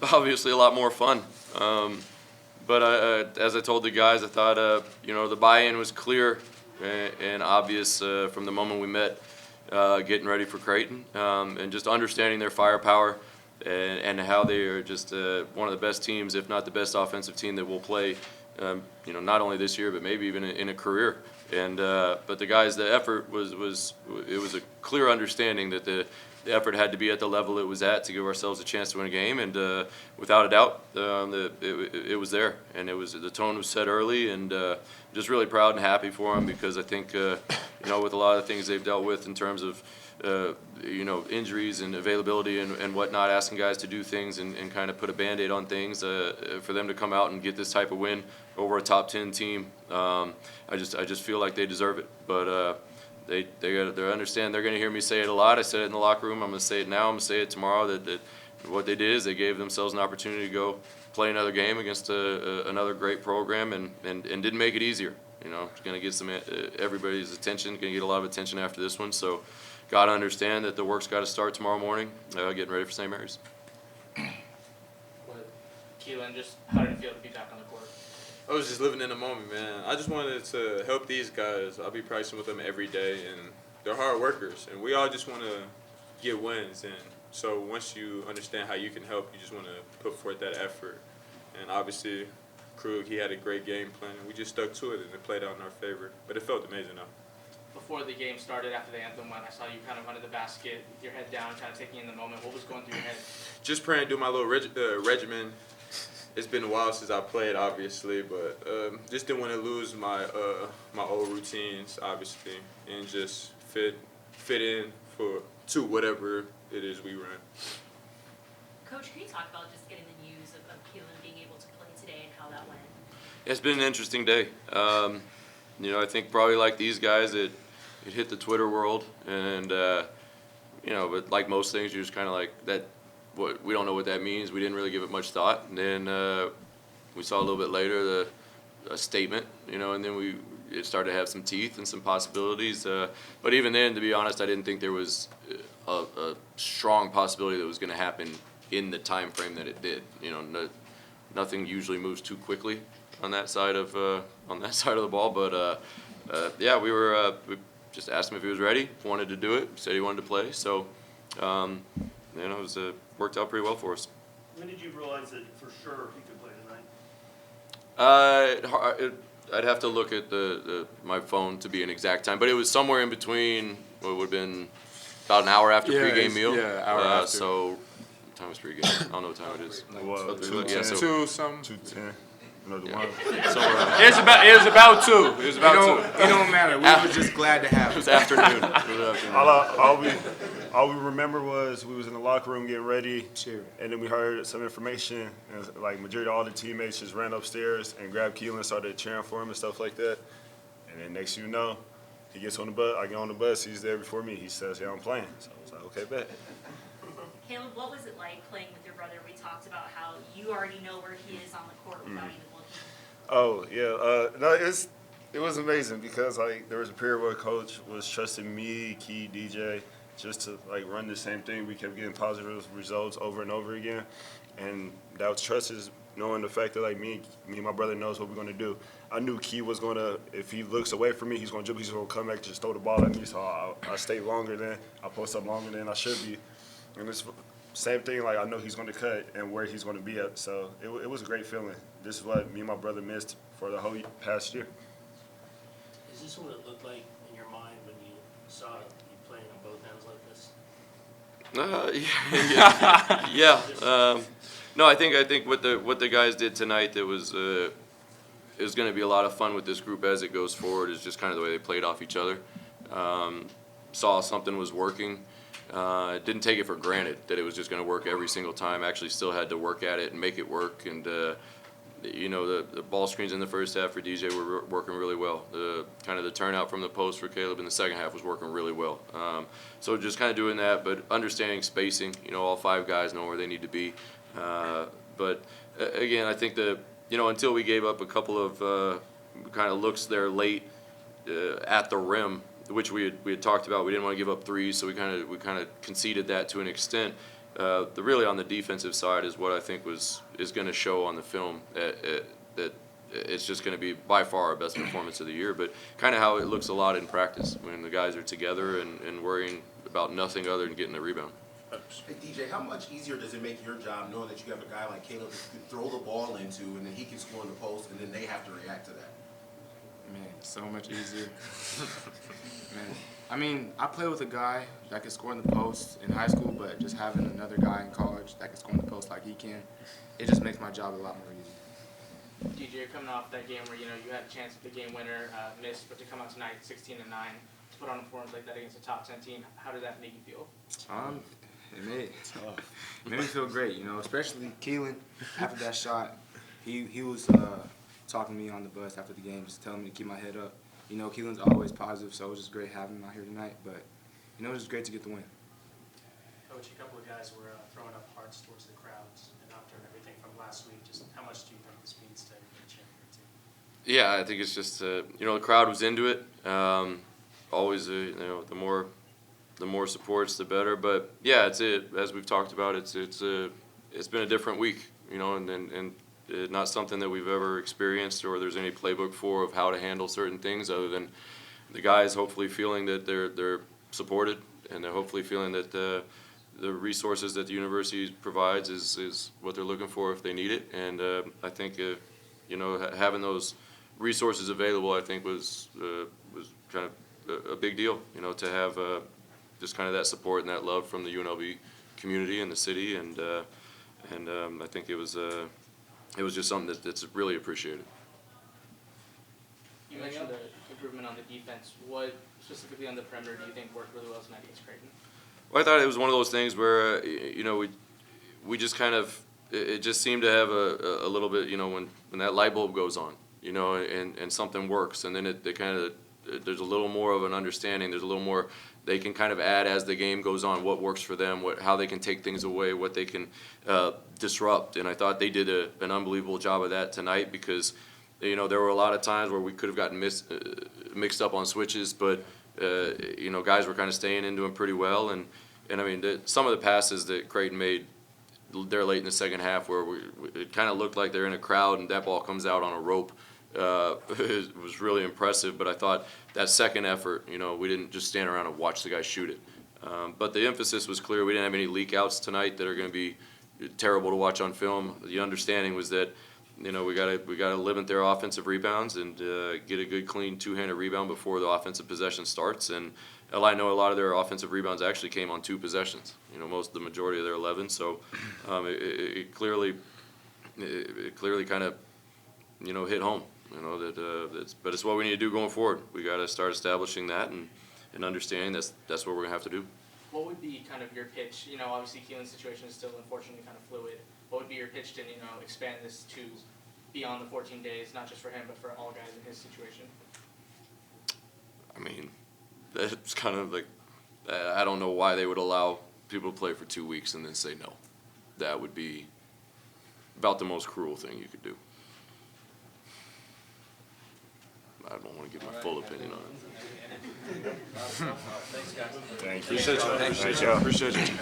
obviously a lot more fun. But as I told the guys, I thought the buy-in was clear and obvious from the moment we met, getting ready for Creighton, and just understanding their firepower and how they are just one of the best teams, if not the best offensive team that will play. Not only this year, but maybe even in a career. And but the guys, the effort was a clear understanding that the effort had to be at the level it was at to give ourselves a chance to win a game, and without a doubt, it was there, and the tone was set early, and just really proud and happy for them, because I think with a lot of things they've dealt with in terms of injuries and availability and whatnot, asking guys to do things and kind of put a Band-Aid on things, for them to come out and get this type of win over a top 10 team, I just feel like they deserve it. But they understand. They're going to hear me say it a lot. I said it in the locker room. I'm going to say it now. I'm going to say it tomorrow. That what they did is they gave themselves an opportunity to go play another game against another great program, and didn't make it easier. It's going to get everybody's attention. Going to get a lot of attention after this one. So, got to understand that the work's got to start tomorrow morning, getting ready for St. Mary's. Keylan, just how did it feel to be back on the court? I was just living in the moment, man. I just wanted to help these guys. I'll be practicing with them every day, and they're hard workers, and we all just want to get wins. And so once you understand how you can help, you just want to put forth that effort. And obviously, Kruger, he had a great game plan, and we just stuck to it, and it played out in our favor. But it felt amazing, though. Before the game started, after the anthem went, I saw you kind of under the basket, with your head down, kind of taking in the moment. What was going through your head? Just praying, do my little regimen. It's been a while since I played, obviously, but just didn't want to lose my old routines, obviously, and just fit in to whatever it is we run. Coach, can you talk about just getting the news of Keylan being able to play today and how that went? It's been an interesting day. I think probably like these guys, it hit the Twitter world, and but like most things, you're just kind of like that. We don't know what that means. We didn't really give it much thought. And then we saw a little bit later a statement, and then it started to have some teeth and some possibilities. But even then, to be honest, I didn't think there was a strong possibility that it was going to happen in the time frame that it did. Nothing usually moves too quickly on that side of the ball. But we just asked him if he was ready, wanted to do it, said he wanted to play. So. It worked out pretty well for us. When did you realize that for sure he could play tonight? I'd have to look at my phone to be an exact time, but it was somewhere in between what would have been about an hour after pregame meal. Yeah, hour after. So, what time is pregame? I don't know what time it is. Well, 2:10. 2 something. 2:10. Somewhere around. It was about 2. It was about 2. It don't matter. We were just glad to have It it. was afternoon. All we remember was we was in the locker room getting ready, Cheering. and then we heard some information, and like majority of all the teammates just ran upstairs and grabbed Keylan and started cheering for him and stuff like that. And then next thing you know, he gets on the bus. I get on the bus. He's there before me. He says, "Yeah, I'm playing." So I was like, "Okay, bet." Kalib, what was it like playing with your brother? We talked about how you already know where he is on the court without even looking. Oh yeah, no, it was amazing because like there was a period where coach was trusting me, Key, DJ, just to like run the same thing. We kept getting positive results over and over again, and that trust is knowing the fact that like me and my brother knows what we're gonna do. I knew Key was gonna, if he looks away from me, he's gonna dribble, he's gonna come back, just throw the ball at me. So I stay longer than I post up longer than I should be, and it's same thing. Like I know he's gonna cut and where he's gonna be at. So it was a great feeling. This is what me and my brother missed for the whole past year. Is this what it looked like in your mind when you saw you playing on both ends like this? Yeah. No, I think what the guys did tonight, that was it was going to be a lot of fun with this group as it goes forward, is just kind of the way they played off each other. Saw something was working. Didn't take it for granted that it was just going to work every single time. Actually still had to work at it and make it work. And the ball screens in the first half for DJ were working really well. The turnout from the post for Kalib in the second half was working really well. So just kind of doing that, but understanding spacing. All 5 guys know where they need to be. But again, I think until we gave up a couple of kind of looks there late at the rim, which we had talked about, we didn't want to give up threes, so we kind of conceded that to an extent. really on the defensive side is what I think is going to show on the film that it's just going to be by far our best performance of the year. But kind of how it looks a lot in practice when the guys are together and worrying about nothing other than getting the rebound. Hey DJ, how much easier does it make your job knowing that you have a guy like Kalib that you can throw the ball into and then he can score in the post and then they have to react to that? Man, so much easier. Man, I mean, I play with a guy that can score in the post in high school, but just having another guy in college that can score in the post like he can, it just makes my job a lot more easy. DJ, you're coming off that game where you had a chance at the game winner, missed, but to come out tonight 16-9, to put on a performance like that against a top 10 team, how did that make you feel? It made me feel great, especially Keylan. After that shot, he was talking to me on the bus after the game, just telling me to keep my head up. Keylan's always positive, so it was just great having him out here tonight. But it was just great to get the win. Coach, a couple of guys were throwing up hearts towards the crowds and after everything from last week. Just how much do you think this means to the champion team? Yeah, I think it's just the crowd was into it. Always the more supports, the better. But yeah, as we've talked about, it's been a different week, and not something that we've ever experienced or there's any playbook for of how to handle certain things other than the guys hopefully feeling that they're supported and they're hopefully feeling that the resources that the university provides is what they're looking for if they need it. And I think having those resources available, I think was kind of a big deal, to have just kind of that support and that love from the UNLV community and the city, and I think it was just something that's really appreciated. You mentioned the improvement on the defense. What specifically on the perimeter do you think worked really well tonight against Creighton? Well, I thought it was one of those things where we just kind of it just seemed to have a little bit when that light bulb goes on, and something works, and then it kind of there's a little more of an understanding. There's a little more they can kind of add as the game goes on, what works for them, how they can take things away, what they can disrupt. And I thought they did an unbelievable job of that tonight because, there were a lot of times where we could have gotten mixed up on switches, but, guys were kind of staying into them pretty well. And I mean, some of the passes that Creighton made there late in the second half where it kind of looked like they're in a crowd and that ball comes out on a rope. It was really impressive, but I thought that second effort, we didn't just stand around and watch the guy shoot it. But the emphasis was clear. We didn't have any leak outs tonight that are going to be terrible to watch on film. The understanding was that, we gotta limit their offensive rebounds and get a good, clean two-handed rebound before the offensive possession starts. And I know a lot of their offensive rebounds actually came on 2 possessions. The majority of their 11. So it clearly kind of hit home. But it's what we need to do going forward. We got to start establishing that and understanding that's what we're gonna have to do. What would be kind of your pitch? Obviously Keylan's situation is still unfortunately kind of fluid. What would be your pitch to expand this to beyond the 14 days, not just for him but for all guys in his situation? I mean, it's kind of like I don't know why they would allow people to play for 2 weeks and then say no. That would be about the most cruel thing you could do. I don't want to give my full opinion on it. Thank you. Appreciate you. Appreciate you.